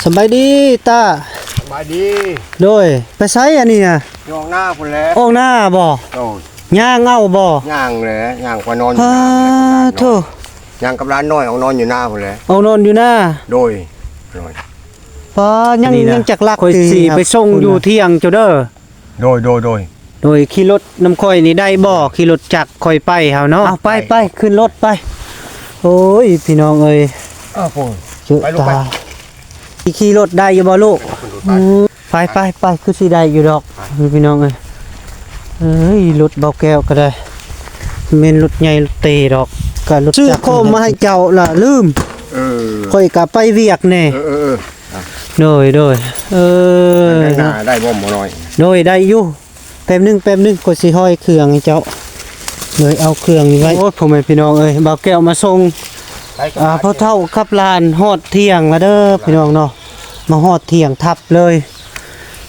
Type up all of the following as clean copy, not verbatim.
สบายดีตาสบายดีโดยไปไสอันนี้น่ะย่องหน้าพุ่นแล้วออกหน้าบ่โอ้ย่างเอาบ่ย่างเลยย่างกว่านอนฮะโธ่ย่างกับร้านน้อยออกนอนอยู่หน้าพุ่นแล้วเอานอนอยู่หน้าโดยพอยังจักลักสิไปส่งอยู่เที่ยงเจ้าเด้อโดยขี่รถน้ำค่อยนี่ได้บ่ขี่รถจักรค่อยไปเฮาเนาะเอาไปขึ้นรถไปโอ้ยพี่น้องเอ้ยอ้าวพุ่นไปลูกไปขี่รถได้อยู่บ่ลูกไปคือสิได้อยู่ดอกพี่น้องเอ้ยรถเบาแก้วก็ได้แม่นรถใหญ่รถเตดอกก็รถซื้อโคมมาให้เจ้าล่ะลืมค่อยก็ไปเวียกแน่โดยได้บ่น้อยโดยได้อยู่แป๊บนึงก็สิห้อยเครื่องให้เจ้าเลยเอาเครื่องนี้ไว้โอ้ยพ่อแม่พี่น้องเอ้ยเบาแก้วมาส่งพอเท่าขับลานฮอดเที่ยงแล้วเด้อพี่น้องเนาะมาฮอดเที่ยงทับเลย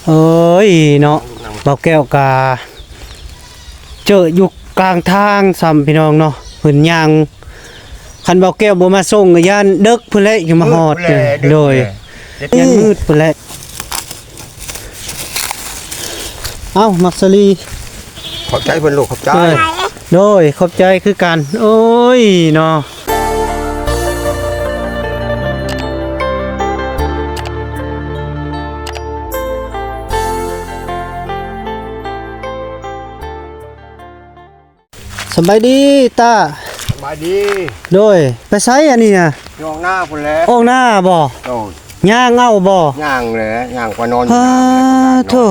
เอ้ยเนาะเบาแก้วกาเจออยู่กลางทางซ้ำพี่น้องเนาะเพิ่นย่างคันเบาแก้วบ่มาส่งก็ย่านดึกพุ่นแหละอยู่มาฮอดโดยยันมืดพุ่นแหละเอ้ามักสลีขอบใจเพิ่นลูกขอบใจโดยขอบใจคือกันโอ้ยเนาะสบายดีตาสบายดีโดยไปไสอันนี้น่ะย่องหน้าพุ่นแล้วออกหน้าบ่โอ้ย่างเอาบ่ย่างเลยย่างกว่านอนฮะโธ่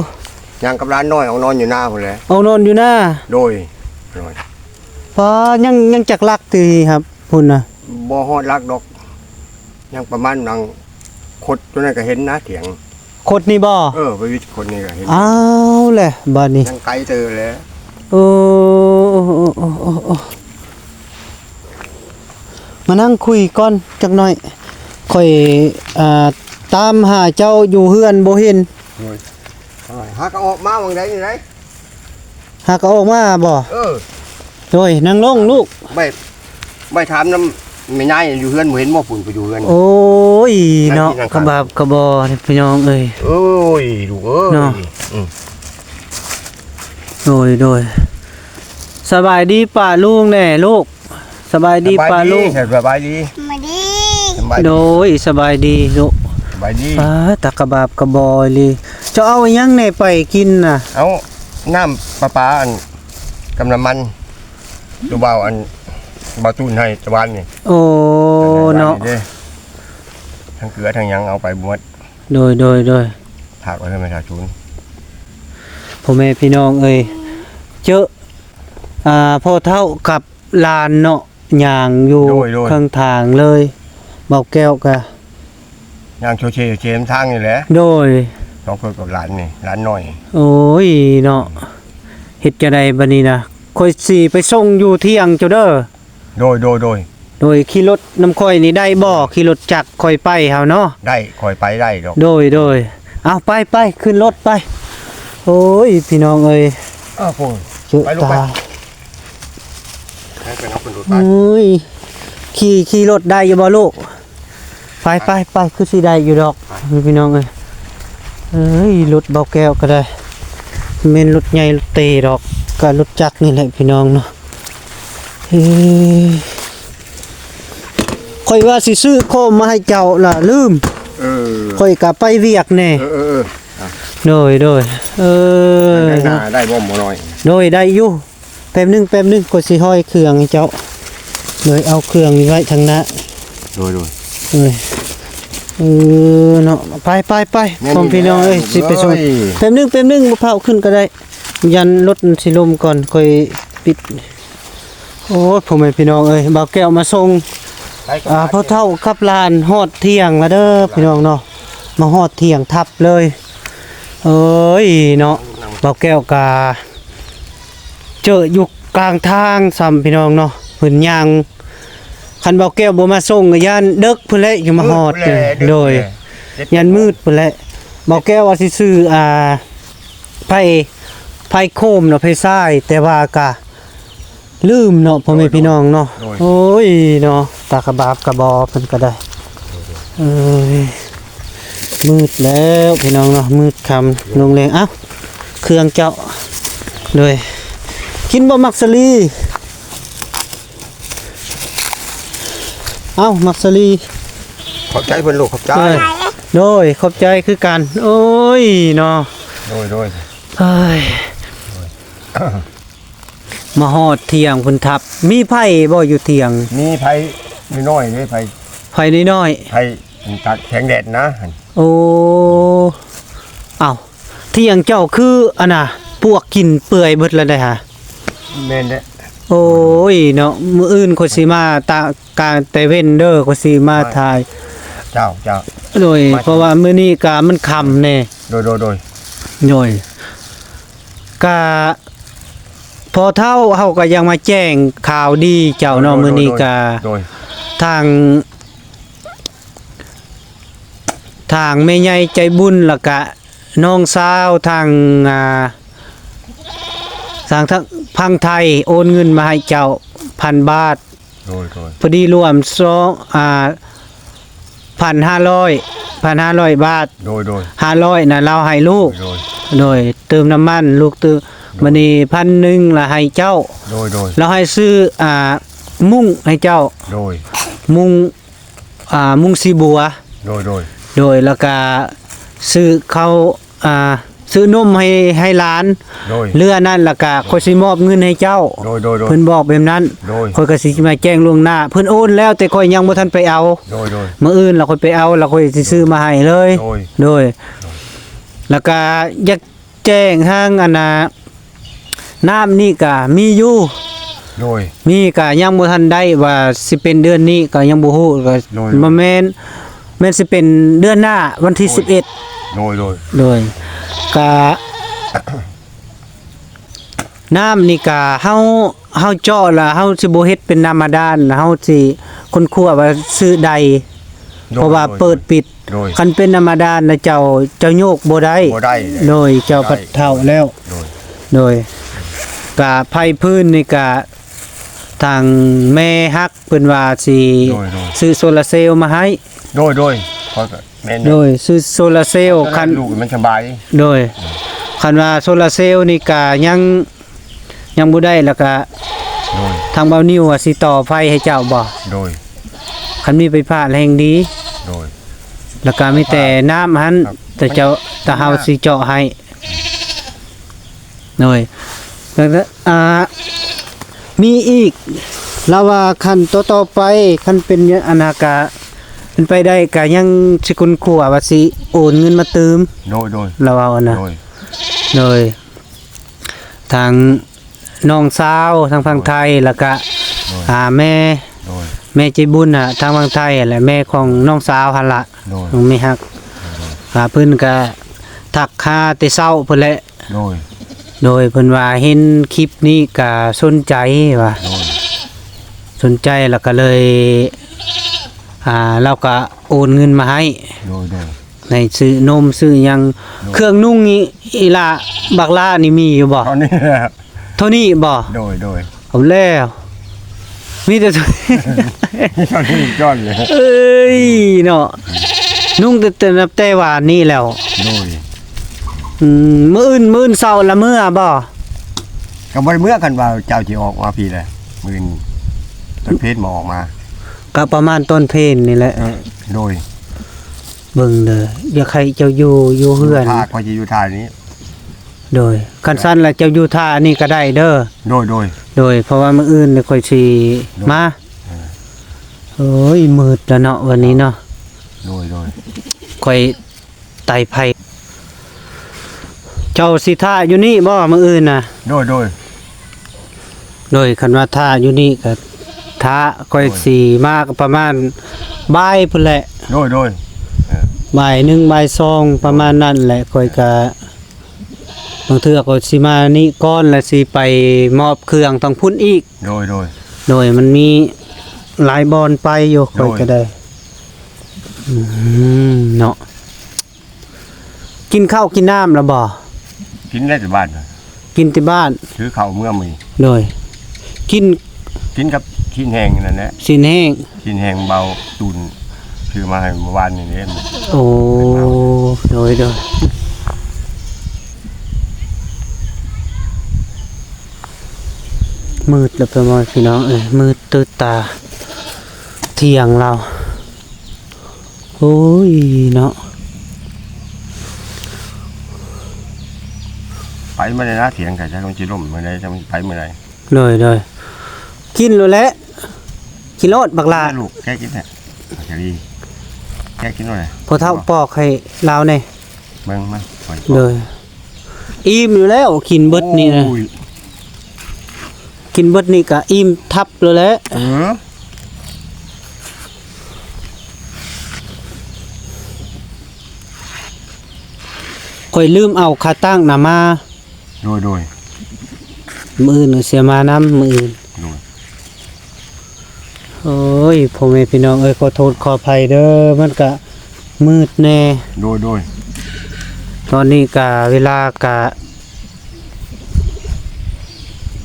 ย่างกับร้านน้อยออกนอนอยู่หน้าพุ่นแล้วเอานอนอยู่หน้าโดยพอยังจักลักตีครับพุ่นน่ะบ่ฮอดลักดอกยังประมาณนังคดตัวนั้นก็เห็นนะเถียงคดนี่บ่ไปวิทย์คนนี้ก็เห็นอ้าวแหละบัดนี้ยังไกลเจอแล้วโอ้มานั่งคุยก่อนจักหน่อยค่อยตามหาเจ้าอยู่เฮือนบ่เห็นหากออกมาวันใดนี่ไดหากออกมาบ่โดยนั่งลงลูกไม่ถามน้ำไม่ง่ายอยู่เฮือนบ่เห็นบ่ฝุ่นไปอยู่เฮือนโอ้ยเนาะกระบาบกระบอพี่น้องเอ้ยโอ้ยลูกเอ้ยเนาะโดยสบายดีป่าลุงแน่ลูกสบายดีป่าลุงสบายดีโดยสบายดีลูกสบายดีตะกระบาบกระบอยเลยจะเอายังในไปกินน่ะเอาน้ำปลาอันกำน้ำมันดูเบาอันเบาตุ้นให้ตะวันนี่โอ้เนาะทั้งเกลือทั้งยังเอาไปบวชโดยถากไว้ให้ประชาชนพ่อแม่พี่น้องเอ้ยเจอพ่อเท่ากับลานเนาะย่างอยู่ข้างทางเลยเบาแก้วกะย่างโชเชมทางนี่แหละโดยต้องคุยกับหลานนี่หลานน้อยโอ้ยเนาะเฮ็ดจะได้บัดนี้นะค่อยสิไปส่งอยู่เที่ยงเจ้าเด้อโดยขี่รถน้ำค่อยนี่ได้บ่ขี่รถจักรค่อยไปเฮาเนาะได้ค่อยไปได้ดอกโดยเอาไปขึ้นรถไปโอ้ยพี่น้องเอ้ยไปลูกไปโอ้ยขี่รถได้อยู่บ่ลูกไปคือสิได้อยู่ดอกพี่น้องเอ้ยรถเบาแก้วก็ได้แม่นรถใหญ่รถเตดอกก็รถจักรนี่แหละพี่น้องเนาะค่อยว่าสิซื้อโคมมาให้เจ้าล่ะลืมค่อยก็ไปเวียกแน่โดยได้บ่น้อยโดยได้อยู่แป๊บนึงก็สิห้อยเครื่องให้เจ้าเลยเอาเครื่องนี้ไว้ทางหน้าโดยเนาะไปพ่อพี่น้องเอ้ยสิไปส่งแป๊บนึงบ่เผาขึ้นก็ได้ยันรถสิลมก่อนค่อยปิดโอ้ยพ่อแม่พี่น้องเอ้ยบ่าวแก้วมาส่งพ่อเท่าขับลานฮอดเที่ยงแล้วเด้อพี่น้องเนาะมาฮอดเที่ยงทับเลยเอ้ยเนาะบ่าวแก้วกาเจออยู่กลางทางซ้ำพี่น้องเนาะเพิ่นย่างคันเบาแก้วบ่มาส่งก็ย่านดึกพุ่นแหละอยู่มาฮอดโดยยันมืดพุ่นแหละเบาแก้วว่าสิซื้อไผโคมเนาะไผทรายแต่ว่ากะลืมเนาะพ่อแม่พี่น้องเนาะโอ้ยเนาะตากระบาบกระบอเพิ่นก็ได้ มืดแล้วพี่น้องเนาะมืดค่ำลงแรงเอ้าเครื่องเจ้าเลยกินบ่มักสลีเอ้ามักสลี ขอบใจเพิ่นลูกขอบใจ โดยขอบใจคือกันโอ้ยเนาะ โดย เฮ้ยมาฮอดเที่ยงคุณทับมีไผบ่อยู่เที่ยง มีไผน้อยๆเด้ไผ ไผน้อย ไผตัดแข็งแดดนะ ๆโอ้เอ้าเที่ยงเจ้าคืออันน่ะพวกกินเปื่อยเบิดแล้วได้ฮะ แม่นเด้ โอ้ยเนาะมื้ออื่นก็สิมาตาการแต่เว้นเด้อก็สิมาถ่าย เจ้า โดยเพราะว่ามื้อนี้ก็มันค่ำแน่ โดย โดยก็พอเท่าเฮาก็ยังมาแจ้งข่าวดีเจ้าเนาะมื้อนี้ก็ โดย ทางแม่ใหญ่ใจบุญแล้วก็น้องสาวทางทางพังไทยโอนเงินมาให้เจ้า1,000 บาท โดย พอดีรวม1,500 บาท โดย 500น่ะเราให้ลูกโดยเติมน้ำมันลูกตื้อมื้อนี้1,000ละให้เจ้า โดย เราให้ซื้อมุ้งให้เจ้า โดย มุ้งมุ้งสีบัว โดย โดยแล้วก็ซื้อเขาซื้อนมให้หลาน โดย เรือนั่นแล้วก็ค่อยสิมอบเงินให้เจ้า โดย เพิ่นบอกแบบนั้น โดย ค่อยก็สิมาแจ้งล่วงหน้าเพิ่นโอนแล้วแต่ค่อยยังบ่ทันไปเอา โดย มื้ออื่นเราค่อยไปเอาเราค่อยสิซื้อมาให้เลย โดยแล้วก็อยากแจ้งทางน้ำนี่ก็มีอยู่ โดย มีก็ยังบ่ทันได้ว่าสิเป็นเดือนนี้ก็ยังบ่ฮู้ก็ โดย บ่แม่นสิเป็นเดือนหน้าวันที่11 โดย โดยก็น้ำนี่ก็เฮาเจาะละเฮาสิบ่เฮ็ดเป็นน้ำบาดาลเฮาสิคนคั่วว่าซื้อใดเพราะว่าเปิดปิด โดย คันเป็นน้ำบาดาลนะเจ้าโยกบ่ได้ บ่ได้ โดยเจ้าพัดเฒ่าแล้ว โดยกะไผพื้นนี่กะทางแม่ฮักเพิ่นว่าสิซื้อโซลาร์เซลล์มาให้ โดยพอแม่น โดยซื้อโซลาร์เซลล์คัน ลูกมันสบาย โดยคันว่าโซลาร์เซลล์นี่กะยังบ่ได้แล้วก็ โดย ทางเบานิวว่าสิต่อไฟให้เจ้าบ่ โดย คันมีไฟฟ้าแรงดี โดย แล้วก็มีแต่น้ำหัน ครับ แต่เจ้าแต่เฮาสิเจาะให้โดยแล้วก็มีอีกแล้วว่าคันต่อไปคันเป็นอนาคาเป็นไปได้ก็ยังสิคุณครูว่าสิโอนเงินมาเติม โดย เราเอานะ โดย โดยทางน้องสาวทางฝั่งไทยแล้วก็แม่ โดย แม่ใจบุญน่ะทางฝั่งไทยแหละแม่ของน้องสาวหั่นล่ะ โดย น้องไม่ฮักเพิ่นก็ทักหาแต่เช้าเพิ่นแหละ โดยเพิ่นว่าเห็นคลิปนี้ก็สนใจว่าสนใจแล้วก็เลยเราก็โอนเงินมาให้ โดย ในซื้อนมซื้อหยังเครื่องนุ่งนี่อีหล่าบักล่านี่มีอยู่บ่ ตอนนี้ เท่านี้บ่ โดย เอาแล้วมีแต่ ตอนนี้ย้อนเลย เอ้ยเนาะนุ่งแต่นับแต่วานนี่แล้ว โดย มื้ออื่นเช้าละมื้อบ่ ก็บ่ได้เมื่อกันว่าเจ้าสิออกมาพี่แหละมื้อนี้ต้นเพชรมาออกมา ก็ประมาณต้นเพลนนี่แหละ โดย เบิ่งเด้ออย่าใครเจ้าอยู่เฮือน ท่าก็สิอยู่ท่านี้ โดยคันสั้นแล้วเจ้าอยู่ท่านี่ก็ได้เด้อ โดย เพราะว่ามื้ออื่นนี่ค่อยสิมาโอ้ยมืดแล้วเนาะวันนี้เนาะ โดย ค่อยไต่ไผเจ้าสิท่าอยู่นี่บ่มื้ออื่นน่ะ โดย โดยคันว่าท่าอยู่นี่ก็ท่าค่อยสิมาก็ประมาณบ่ายพุ่นแหละ โดย บ่าย1บ่าย2ประมาณนั้นแหละค่อยก็บางเทื่อก็สิมานี่ก่อนแล้วสิไปมอบเครื่องต้องพุ่นอีก โดย โดยมันมีหลายบอนไปอยู่ค่อยก็ได้เนาะกินข้าวกินน้ำแล้วบ่ กินได้แต่บ้าน กินที่บ้าน ถือข้าวเมื่อมื้อ โดยกิน กับชิ้นแห้งนั่นแหละ สินแห้ง ชิ้นแห้งเบาตุนคือมาให้เมื่อวานนี่เด้ โอ้ โดยมืดแล้วไปหมดพี่น้องเอ้ยมืดตื่นตาเที่ยงเราโอ้ยเนาะ ไปเมื่อไรนะเถียงกันจะมันจะล่มเมื่อไรจะมันไปเมื่อไร เลยกินแล้วแหละกินรสบักลา ลูกแค่กินแหละจะดีแค่กินอะไร พอเท่าปอกให้ลาวเนี่ย เบิ่งมาปล่อย เลยอิ่มอยู่แล้วกินเบิดนี่นะ โอ้ย กินเบิดนี่ก็อิ่มทับเลยแหละ เออ ข่อยลืมเอาขาตั้งน่ะมา โดย มืออื่นก็เสียมาน้ำมืออื่น โดย โอ้ยพ่อแม่พี่น้องเอ้ยขอโทษขออภัยเด้อมันก็มืดแน่ โดย ตอนนี้ก็เวลาก็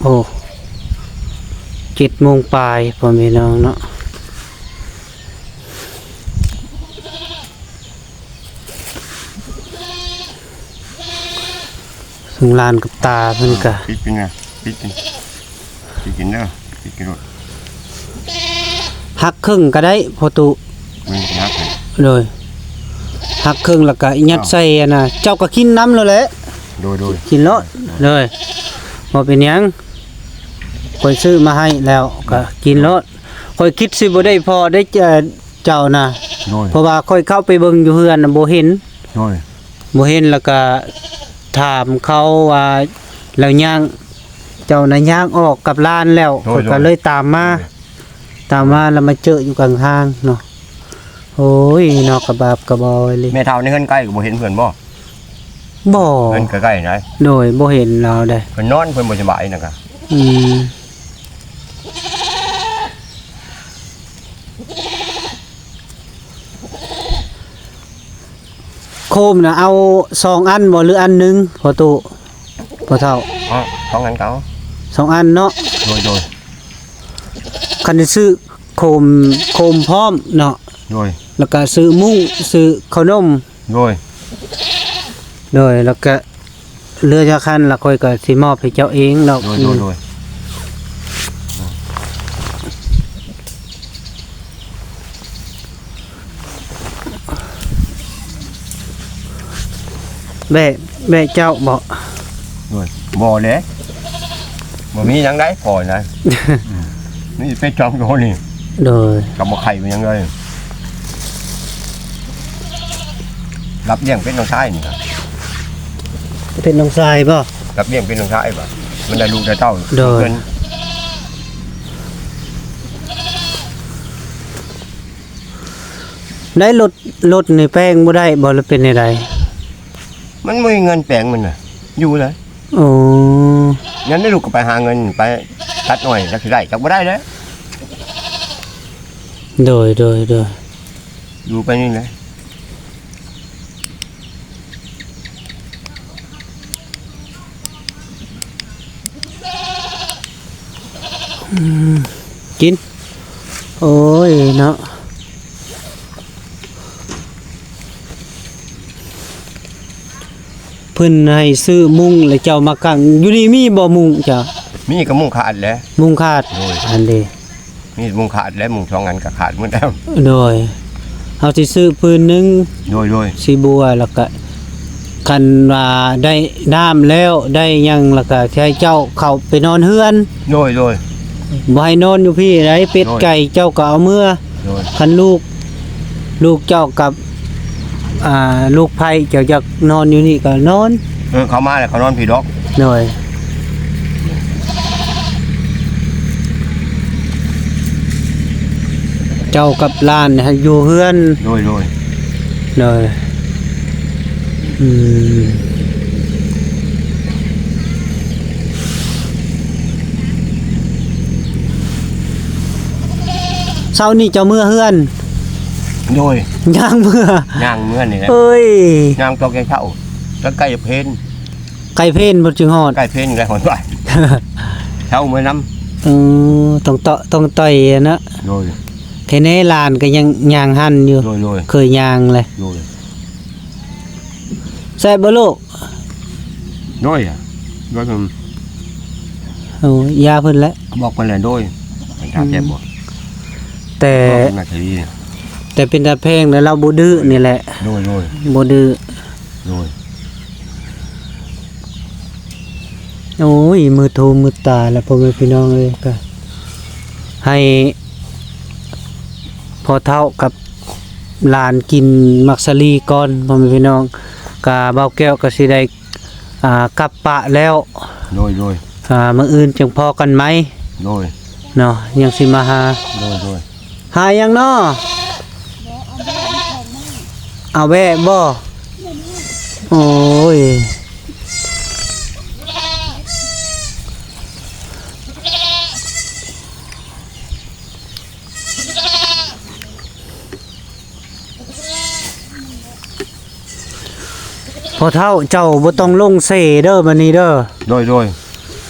โอ้7:00 นปลายพ่อแม่พี่น้องเนาะสงลานกับตาเพิ่นก็ ปิดกินนะปิดกินเด้อปิดกินรถ หักครึ่งก็ได้พอตุ เบิ่งนักเลย เลยหักครึ่งแล้วก็ยัดใส่อันน่ะเจ้าก็กินน้ำแล้วแหละ โดย กินรสเลยบ่เป็นหยังข่อยซื้อมาให้แล้วก็กินรสข่อยคิดสิบ่ได้พอได้เจ้าน่ะ โดย เพราะว่าข่อยเข้าไปเบิ่งอยู่เฮือนน่ะบ่เห็น โดย บ่เห็นแล้วก็ถามเขาว่าแล้วย่างเจ้าน่ะย่างออกกับร้านแล้วข่อยก็เลยตามมาแล้วมาเจออยู่กลางทางเนาะโอ้ยเนาะกระบาบกระบอยเลย แม่เฒ่าในเฮือนใกล้ก็บ่เห็นเพิ่นบ่ บ่ เพิ่นใกล้ๆนะ โดยบ่เห็นเราได้ เพิ่นนอนเพิ่นบ่สบายนะกะ อืมโคมนะเอา2 อันบ่หรืออันหนึงพอตุพอเท่า อ๋อท้องงั้นเขา 2 อันเนาะ โดย คันได้ซื้อโคมพร้อมเนาะ โดย แล้วก็ซื้อมุ้งซื้อขนม โดย โดยแล้วก็เรือจะคันแล้วค่อยก็สิมอบให้เจ้าเองเนาะ โดย แม่เจ้าบ่ บ่เลยบ่มีหยังได้พอนะนี่ไปจอมโยนี่ โดย กับบ่ไข่มันยังเลยรับเลี้ยงเป็นน้องชายนี่ครับ เป็นน้องชายบ่ รับเลี้ยงเป็นน้องชายบ่มันได้ลูกได้เต้า โดย เพิ่น ได้รถในแป้งบ่ได้บ่หรือเป็นได มันบ่มีเงินแปลงมันน่ะอยู่เลย โอ้ งั้นได้ลูกก็ไปหาเงินไปตัดหน่อยจักสิได้จักบ่ได้เด้อ โดย อยู่ไปนี่แหละ กินโอ้ยเนาะเพิ่นให้ซื้อมุ้งแล้วเจ้ามากังอยู่นี่มีบ่มุ้งจ้ะ มีก็มุงขาดแล้ว มุ้งขาด โอ้ย อันเด้ มีมุงขาดแล้วมุงสองอันก็ขาดหมดแล้ว โดยเฮาสิซื้อปืนหนึง โดย สีบัวแล้วก็คันว่าได้น้ำแล้วได้หยังแล้วก็ให้เจ้าเข้าไปนอนเฮือน โดย บ่ให้นอนอยู่พี่ไรเป็ด โอ้ย ไก่เจ้าก็เอาเมื่อ โดย คันลูกเจ้ากับลูกไผ่เจ้าอยากนอนอยู่นี่ก็นอน เขามาแล้วเขานอนพี่ดอก หน่อยเจ้ากับหลานเนี่ยอยู่เฮือน โดย หน่อยอืมเช้านี้เจ้าเมื่อเฮือน โดย ย่างเมื่อย่าง เมื่อนี่แหละ เอ้ย ย่างตอกแกงเช้าแล้วใกล้เพน ไก่เพนบ่จึงฮอด ใกล้เพนอยู่แล้วหอนด้วยเช้ามื้อน้ำ ต้องต่อยอะนะ โดย เทเนลานก็ยังย่างหั่นอยู่ โดย เคยย่างเลย โดย แซ่บบ่ลูก ด้วยอ่ะด้วยผม โอ้ยยาเพิ่นแล้ว บอกไปเลยด้วยมันถามแกบอก แต่ น่าจะดี แต่เป็นตาแพงแล้วเราบ่ดื้อนี่แหละ ด้วย บ่ดื้อ ด้วย โอ้ยมือโทมือตาแล้วพ่อแม่พี่น้องเอ้ยก็ให้พอเท่ากับหลานกินมักสลีก่อนพ่อแม่พี่น้องกะเบาแก้วก็สิได้กลับปะแล้ว ด้วย มื้ออื่นจังพอกันไหม ด้วย เนาะยังสิมาหา ด้วย หายังเนาะเอาแวะบ่โอ้ยพอเท่าเจ้าบ่ต้องลงเสเด้อบัดนี้เด้อ ด้วย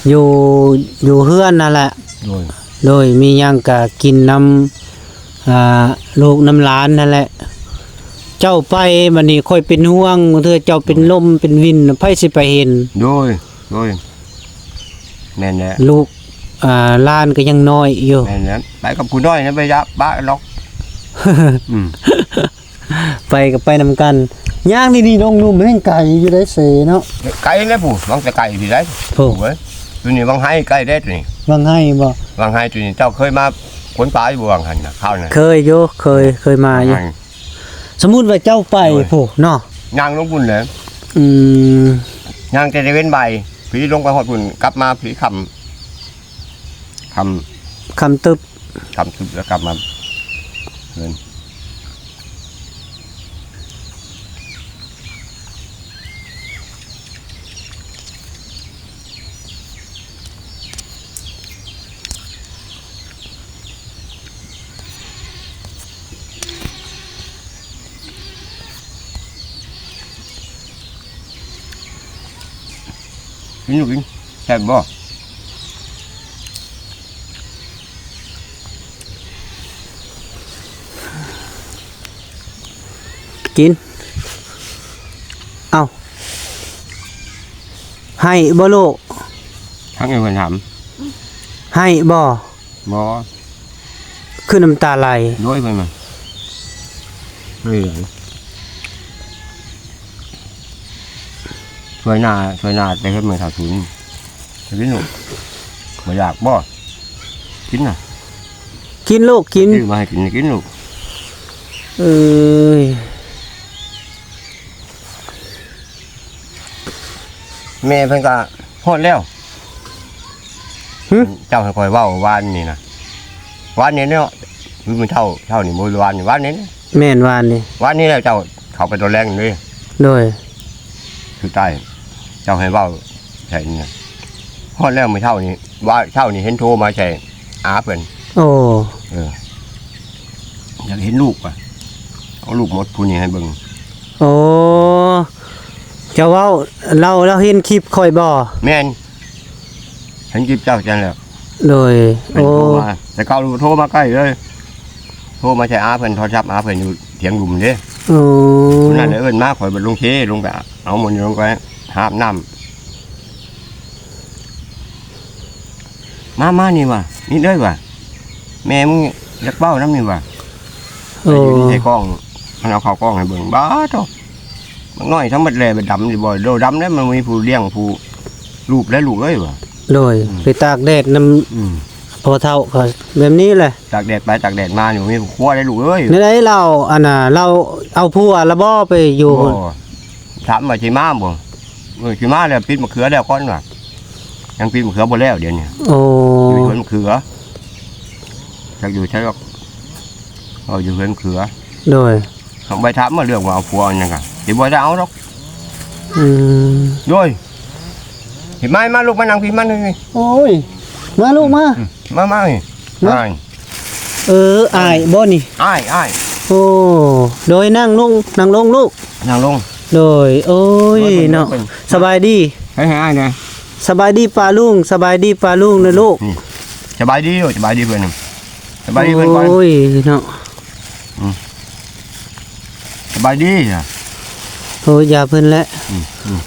อยู่เฮือนนั่นแหละ ด้วย โดยมีหยังก็กินน้ำลูกน้ำหลานนั่นแหละ เจ้าไปบัดนี้ค่อยเป็นห่วงเธอเจ้าเป็นลมเป็นวินไผสิไปเห็น ด้วยแม่นแหละ ลูกหลานก็ยังน้อยอยู่ แม่นแหละไปกับคุณน้อยนะไปยับบ้าล็อกม ไปก็ไปนำกันย่างดีๆน้องนุ่มแห่งไก่อยู่ได้เสเนาะ ไก่แล้วผู้วางแต่ไก่พี่ได้ โอ้ เว้ยตัวนี้วางให้ไก่ได้ตัวนี้ ว่าไงบ่ วางให้ตัวนี้เจ้าเคยมาขนปลาอยู่บ่วางหันน่ะข้าวน่ะ เคยอยู่เคยมาอยู่สมมุติว่าเจ้าไปผู้เนาะ ย่างลงพุ่นเลย อืม ย่างแต่ได้เว้นใบพี่ลงไปฮอดพุ่นกลับมาพี่คำคำตึบ สุดแล้วกลับมาเงินกินอยู่กินแซ่บบ่ กินเอาให้บ่ลูก ทั้งเงินถาม ให้บ่ บ่ คือน้ำตาไหล ด้วยไปมาไม่เหลือช่วยหน้าแต่ก็ไม่ขาดทุนกินหนูไม่อยากบ่กินน่ะ กินลูกกิน ซื้อมาให้กินหนู เอ้ย แม่เพิ่นก็ฮอดแล้วเจ้าให้คอยเว้าวานนี่นะวานนี้เนาะมันเท่านี่บ่วานนี่วานนี้ แม่นวานนี่ วานนี้แล้วเจ้าเข้าไปตัวแรงเลย โดย คือใต้เจ้าให้เว้าใช่นี่นะฮอดแล้วมื้อเท่านี้ว่าเท่านี้เห็นโทรมาใช่อาเพิ่น โอ้ อยากเห็นลูกอ่ะเอาลูกมดผู้นี้ให้เบิ่ง โอ้เจ้าเว้าเราเห็นคลิปค่อยบ่ แม่นเห็นจิบเจ้าจังแล้ว โดย เพิ่น โอ้ โทรมาแต่เก่าโทรมาใกล้เลยโทรมาใช่อาเพิ่นโทรศัพท์อาเพิ่นอยู่เถียงหลุมเด้ โอ้ คนนั้นเอิ้นมาข่อยบ่ลงลงไปเอาหมดลงไปหาบน้ำมานี่ว่ะนี่เด้อว่ะแม่มึงอยากเบ้าน้ำนี่ว่ะ โอ้ ใส่กล้องมันเอาเข้ากล้องให้เบิ่งบ้าโตมันน้อยทั้งหมดแลไปดำสิบ่โดดำแล้วมันมีผู้เลี้ยงผู้รูปและลูกเอ้ยว่ะ โดยไปตากแดดน้ำพอเท่าก็แบบนี้แหละ ตากแดดไปตากแดดมาอยู่มีผู้ครัวได้ลูกเอ้ย ในไหนเราอันน่ะเราเอาผัวละบ่ไปอยู่ โอ้ถามว่าสิมาบ่สิมาแล้วปิดมะเขือแล้วก่อนว่ะยังปิดมะเขือบ่แล้วเดี๋ยวนี้ โอ้ อยู่สวนมะเขือจักอยู่ใช่หรอกอยู่สวนมะเขือ โดย เขาไปถามมาเรื่องว่าเอาผัวอันยังไงสิบ่ได้เอาหรอก อืม ด้วยเห็นไหมมาลูกมานั่งพี่มันนี่ โอ้ยมาลูกมา มานี่อ้าย อายบ่นี่ อ้าย โอ้โดยนั่งลงลูก นั่งลง โดยโอ้ยเนาะสบายดี ให้อ้ายนะ สบายดีปลาลุงสบายดีปลาลุงนะลูก สบายดีสบายดีเพื่อนสบายดีเพื่อนก่อน โอ้ยเนาะ สบายดีจ้ะ โอ้ยอย่าเพิ่นแล้ว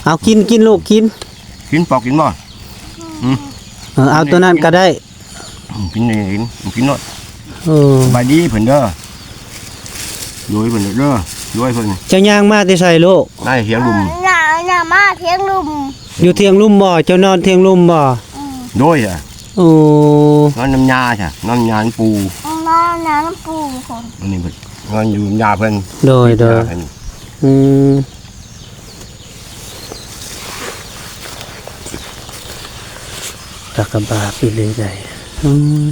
เอากินลูกกิน กินปอกกินบ่ เอาตัวนั้นก็ได้ กินนี่กินหน่อย โอ้ สบายดีเพิ่นเด้อโดยเพิ่นเด้อโดยเพิ่น เจ้าย่างมาแต่ไสลูก ได้เสียงลุม น่ะมาเทียงลุม อยู่เทียงลุ่มบ่เจ้านอนเทียงลุ่มบ่ โดยอ่ะ โอ้ นอนน้ำยาใช่น้ำยาปู น้ำปูคน อันนี้เพิ่นนอนอยู่น้ำยาเพิ่น โดยอืมตะกะบาไปเลยได้อืม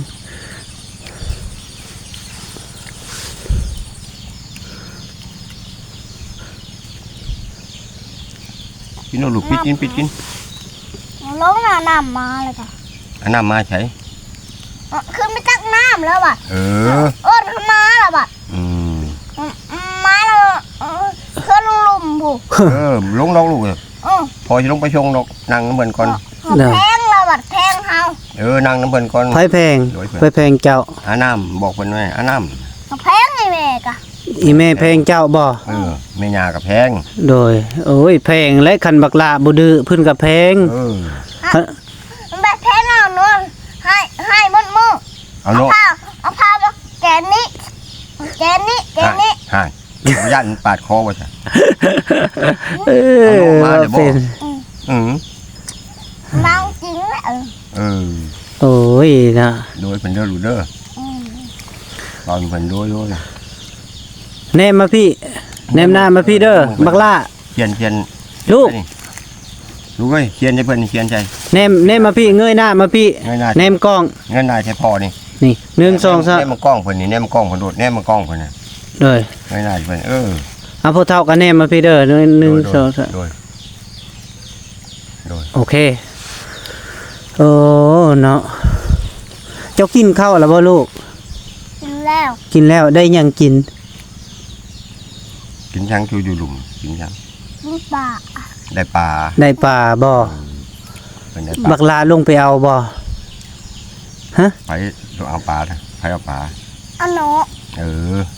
กินเอาลูกปิดกิน ลงน้ำมาเลยค่ะ อันน้ำมาใช้ ขึ้นไปตักน้ำแล้วบัด เออ ขึ้นมาแล้วบัด อืม มาแล้วขึ้นลุมผู้ ลงดอกลูกเลยพอจะลงไปชงดอกนั่งน้ำเพิ่นก่อน แพงแล้วบัดแพงเฮา นั่งน้ำเพิ่นก่อน ไผแพงไผแพงเจ้า อาน้ำบอกเพิ่นไว้อาน้ แพงไอ้แม่กะ อีแม่แพงเจ้าบ่ แม่ยากับแพง โดยโอ้ยแพงและคันบักลาบ่ดื้อเพิ่นก็แพง แบบแพงเอาเนาะให้หมดมือ เอาโล เอาพาแกนนี้ห่างยันปาดคอว่าใช่ เออเป็น เมาจริงแหละ โอ้ยนะ โดยเพิ่นเด้อลูกเด้อตอนเพิ่นโดย แนมมาพี่แนมหน้ามาพี่เด้อบักลา เขียน ลูก ลูกเอ้ยเขียนให้เพิ่นเขียนใจ แนมมาพี่เงยหน้ามาพี่ เงยหน้า แนมกล้อง เงินนายใช่พอนี่ นี่1 2 3 แนมกล้องเพิ่นนี่แนมกล้องเพิ่นโดดแนมกล้องเพิ่นน่ะ โดย เงยหน้าเพิ่นเอาพวกเท่ากันแนมมาพี่เด้อ1 2 3 โดย โอเคโอ้เนาะเจ้ากินข้าวแล้วบ่ลูก กินแล้ว กินแล้วได้หยังกิน กินช้างชูอยู่หลุมกินช้าง กินปลา ได้ปลา ได้ปลาบ่ เพิ่นได้ บั ปลาก ลาลงไปเอาบ่ฮะ ไปเอาปลาไปเอาปลา อันโน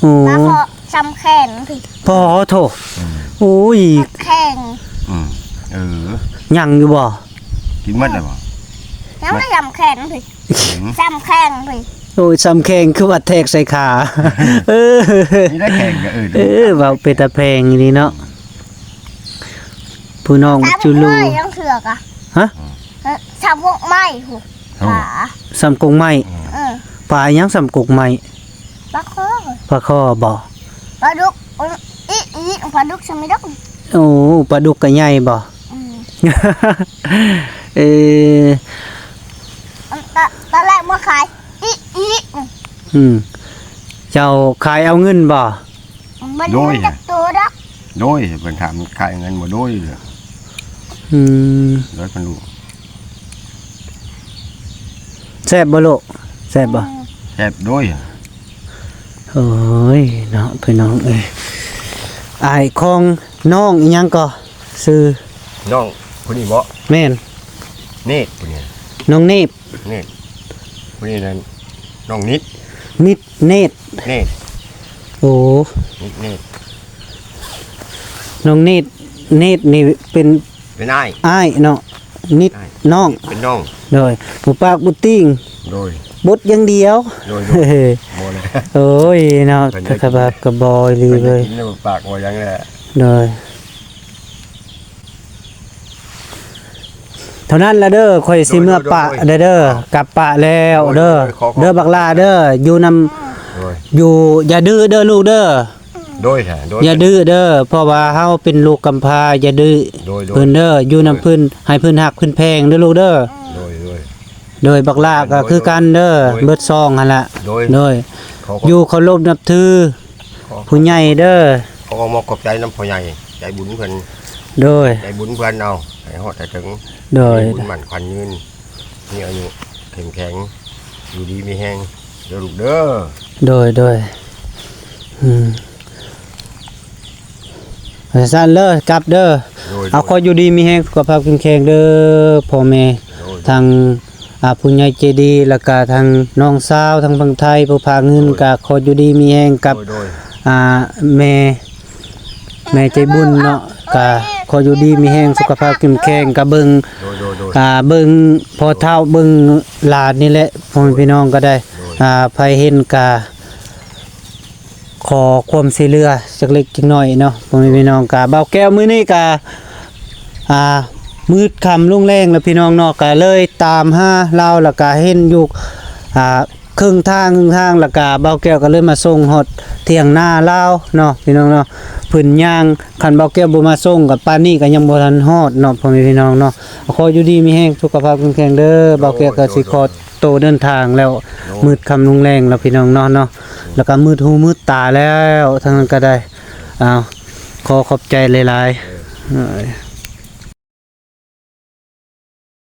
โอ้ ปลาพอจำแขนผิด พอโถโอ้ย แข่ง ยังอยู่บ่ กินหมดเลยบ่ ยังไม่จำแขนผิดจำแขนผิด โอ้ยซ้ำแข็งคือว่าแทกใส่ขา เออ นี่ได้แข่งก็เว้าเป็นตาแพงอีนี่เนาะผู้น้องจุลู ยังเถือกอ่ะ ฮะ จำพวกไม้หูปลา ซ้ำกงไม้ ปลายังซ้ำกกไม้ ปลาคอ ปลาคอบ่ ปลาดุกปลาดุกใช่ไหมดุก โอ้ปลาดุกก็ใหญ่บ่ เออ ตอนแรกมาขายเจ้าขายเอาเงินบ่ มันจับตัวดัก โดยเพิ่นถามขายเงินบ่โดยเลย โดยเพิ่นรู้ แซ่บบ่ลูกแซ่บบ่ แซ่บโดย โอ้ยเนาะพี่น้องเอ้ยอายของน้องอีหยังก็ซื้อ น้องผู้นี้บ่ แม่น เนตผู้นี้ น้องเนบ เนตผู้นี้นั่นน้องนิด นิดเนต เนต โอ้ นิดเนต น้องเนตเนตนี่เป็น เป็นอ้าย อ้ายเนาะนิดน้อง เป็นน้อง โดยผู้ปากบุติ้ง โดย บดอย่างเดียว โดย เฮ้ย บ่เลย โอ้ยเนาะตะกะบากกะบอยลีเลย กินในปากบ่ยังแหละ โดยเท่านั้นละเด้อข่อยสิเมื่อปะเด้อกลับปะแล้วเด้อเด้อบักลาเด้ออยู่นำ โดย อยู่อย่าดื้อเด้อลูกเด้อ โดยแท้โดย อย่าดื้อเด้อเพราะว่าเฮาเป็นลูกกำพร้าอย่าดื้อ โดย เพิ่นเด้ออยู่นำเพิ่นให้เพิ่นฮักเพิ่นแพงเด้อลูกเด้อ โดย โดยบักลาก็คือกันเด้อเบิดซองหั่นล่ะ โดย โดยอยู่เคารพนับถือผู้ใหญ่เด้อ เขาก็มอกขอบใจน้ำพ่อใหญ่ใจบุญเพิ่น โดย ใจบุญเพิ่นเอาให้ฮอดให้ถึง โดย บุญหมั่นขวัญยืนมีอายุเข้มแข็งอยู่ดีมีแห้งเด้อลูกเด้อ โดยสั่นเด้อกลับเด้อ โดย เอาขออยู่ดีมีแฮงสุขภาพแข็งแรงเด้อพ่อแม่ทางผู้ใหญ่ใจดีแล้วก็ทางน้องสาวทางฝั่งไทยผู้พาเงินก็ขออยู่ดีมีแฮงกับ โดย แม่ใจบุญเนาะ ก็ขออยู่ดีมีแรงสุขภาพเข้มแข็งก็เบิ่ง โดย เบิ่งพอเท่าเบิ่งหลานนี่แหละพ่อแม่พี่น้องก็ได้ไผเห็นก็ขอความช่วยเหลือจักเล็กจักน้อยเนาะพ่อแม่พี่น้องก็เบาแก้วมื้อนี้ก็มืดค่ำรุ่งแรงแล้วพี่น้องเนาะก็เลยตามหาเราแล้วก็เห็นอยู่ครึ่งทางแล้วก็เบาแก้วก็เลยมาส่งฮอดเที่ยงหน้าลาวเนาะพี่น้องเนาะเพิ่นย่างคันเบาแก้วบ่มาส่งกับปานนี้ก็ยังบ่ทันฮอดเนาะพ่อแม่พี่น้องเนาะขออยู่ดีมีแรงสุขภาพแข็งแรงเด้อเบาแก้วก็สิขอโตวเดินทางแล้วมืดค่ำรุ่งแรงแล้วพี่น้องเนาะแล้วก็มืดหูมืดตาแล้วทั้งนั้นก็ได้ขอขอบใจหลายๆ